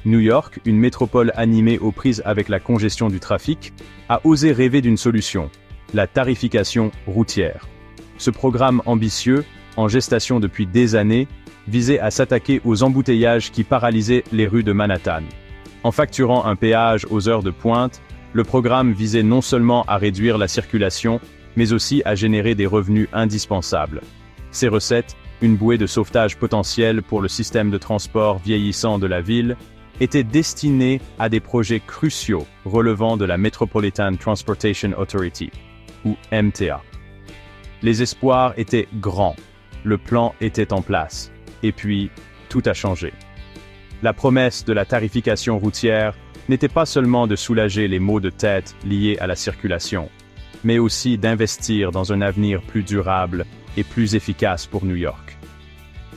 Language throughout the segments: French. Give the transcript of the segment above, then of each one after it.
New York, une métropole animée aux prises avec la congestion du trafic, a osé rêver d'une solution, la tarification routière. Ce programme ambitieux, en gestation depuis des années, visait à s'attaquer aux embouteillages qui paralysaient les rues de Manhattan. En facturant un péage aux heures de pointe, le programme visait non seulement à réduire la circulation, mais aussi à générer des revenus indispensables. Ces recettes, une bouée de sauvetage potentielle pour le système de transport vieillissant de la ville, étaient destinées à des projets cruciaux relevant de la Metropolitan Transportation Authority, ou MTA. Les espoirs étaient grands, le plan était en place, et puis, tout a changé. La promesse de la tarification routière n'était pas seulement de soulager les maux de tête liés à la circulation, mais aussi d'investir dans un avenir plus durable et plus efficace pour New York.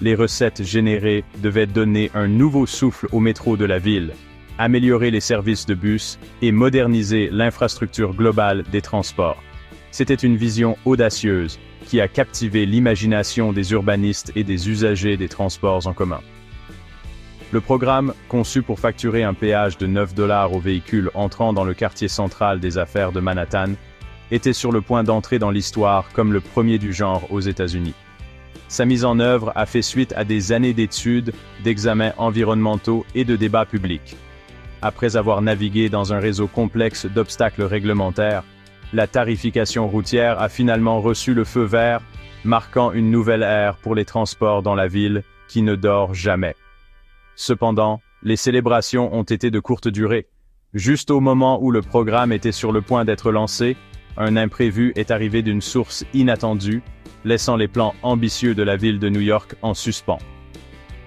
Les recettes générées devaient donner un nouveau souffle au métro de la ville, améliorer les services de bus et moderniser l'infrastructure globale des transports. C'était une vision audacieuse qui a captivé l'imagination des urbanistes et des usagers des transports en commun. Le programme, conçu pour facturer un péage de $9 aux véhicules entrant dans le quartier central des affaires de Manhattan, était sur le point d'entrer dans l'histoire comme le premier du genre aux États-Unis. Sa mise en œuvre a fait suite à des années d'études, d'examens environnementaux et de débats publics. Après avoir navigué dans un réseau complexe d'obstacles réglementaires, la tarification routière a finalement reçu le feu vert, marquant une nouvelle ère pour les transports dans la ville qui ne dort jamais. Cependant, les célébrations ont été de courte durée. Juste au moment où le programme était sur le point d'être lancé, un imprévu est arrivé d'une source inattendue, laissant les plans ambitieux de la ville de New York en suspens.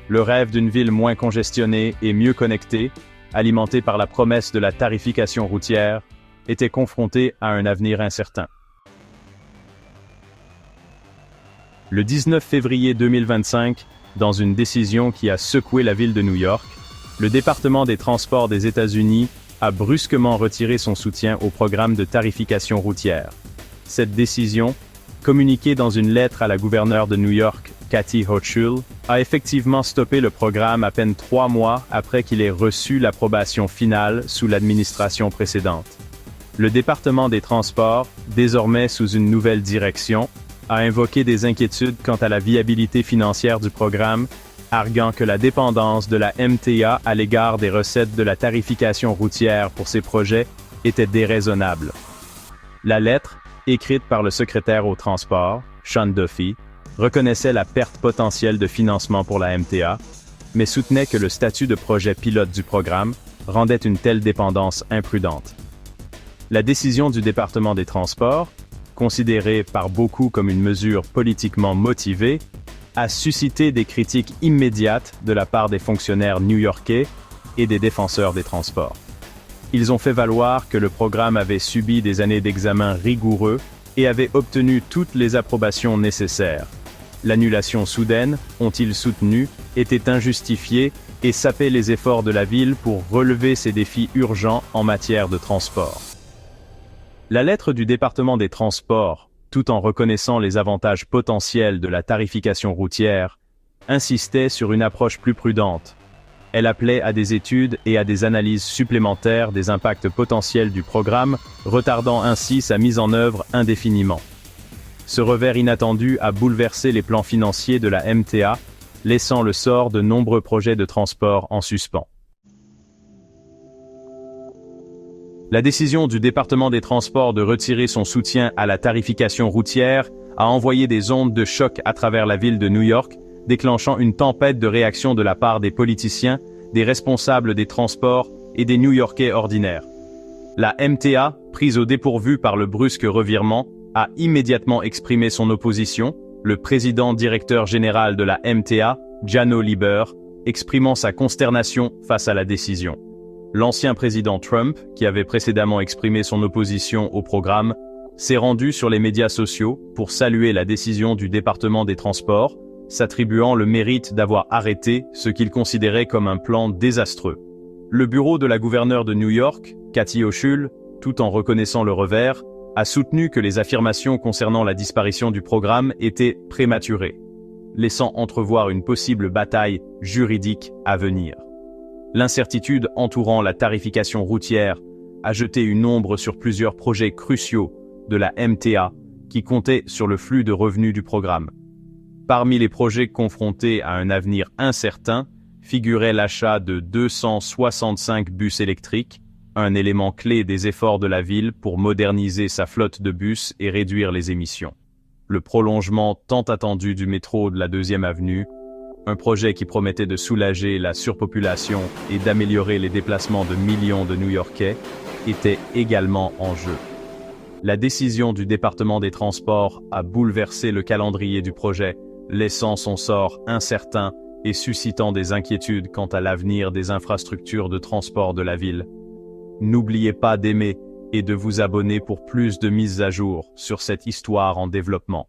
Le rêve d'une ville moins congestionnée et mieux connectée, alimenté par la promesse de la tarification routière, était confronté à un avenir incertain. Le 19 février 2025, dans une décision qui a secoué la ville de New York, le département des Transports des États-Unis a brusquement retiré son soutien au programme de tarification routière. Cette décision, communiquée dans une lettre à la gouverneure de New York, Kathy Hochul, a effectivement stoppé le programme à peine 3 mois après qu'il ait reçu l'approbation finale sous l'administration précédente. Le département des Transports, désormais sous une nouvelle direction, a invoqué des inquiétudes quant à la viabilité financière du programme, arguant que la dépendance de la MTA à l'égard des recettes de la tarification routière pour ces projets était déraisonnable. La lettre, écrite par le secrétaire au transport, Sean Duffy, reconnaissait la perte potentielle de financement pour la MTA, mais soutenait que le statut de projet pilote du programme rendait une telle dépendance imprudente. La décision du département des Transports, considérée par beaucoup comme une mesure politiquement motivée, a suscité des critiques immédiates de la part des fonctionnaires new-yorkais et des défenseurs des transports. Ils ont fait valoir que le programme avait subi des années d'examen rigoureux et avait obtenu toutes les approbations nécessaires. L'annulation soudaine, ont-ils soutenu, était injustifiée et sapait les efforts de la ville pour relever ces défis urgents en matière de transport. La lettre du département des Transports, tout en reconnaissant les avantages potentiels de la tarification routière, insistait sur une approche plus prudente. Elle appelait à des études et à des analyses supplémentaires des impacts potentiels du programme, retardant ainsi sa mise en œuvre indéfiniment. Ce revers inattendu a bouleversé les plans financiers de la MTA, laissant le sort de nombreux projets de transport en suspens. La décision du département des Transports de retirer son soutien à la tarification routière a envoyé des ondes de choc à travers la ville de New York, déclenchant une tempête de réactions de la part des politiciens, des responsables des transports et des New-Yorkais ordinaires. La MTA, prise au dépourvu par le brusque revirement, a immédiatement exprimé son opposition, le président directeur général de la MTA, Janno Lieber, exprimant sa consternation face à la décision. L'ancien président Trump, qui avait précédemment exprimé son opposition au programme, s'est rendu sur les médias sociaux pour saluer la décision du département des Transports, s'attribuant le mérite d'avoir arrêté ce qu'il considérait comme un plan désastreux. Le bureau de la gouverneure de New York, Kathy Hochul, tout en reconnaissant le revers, a soutenu que les affirmations concernant la disparition du programme étaient prématurées, laissant entrevoir une possible bataille juridique à venir. L'incertitude entourant la tarification routière a jeté une ombre sur plusieurs projets cruciaux de la MTA qui comptaient sur le flux de revenus du programme. Parmi les projets confrontés à un avenir incertain figurait l'achat de 265 bus électriques, un élément clé des efforts de la ville pour moderniser sa flotte de bus et réduire les émissions. Le prolongement tant attendu du métro de la 2e avenue, un projet qui promettait de soulager la surpopulation et d'améliorer les déplacements de millions de New-Yorkais, était également en jeu. La décision du département des Transports a bouleversé le calendrier du projet, laissant son sort incertain et suscitant des inquiétudes quant à l'avenir des infrastructures de transport de la ville. N'oubliez pas d'aimer et de vous abonner pour plus de mises à jour sur cette histoire en développement.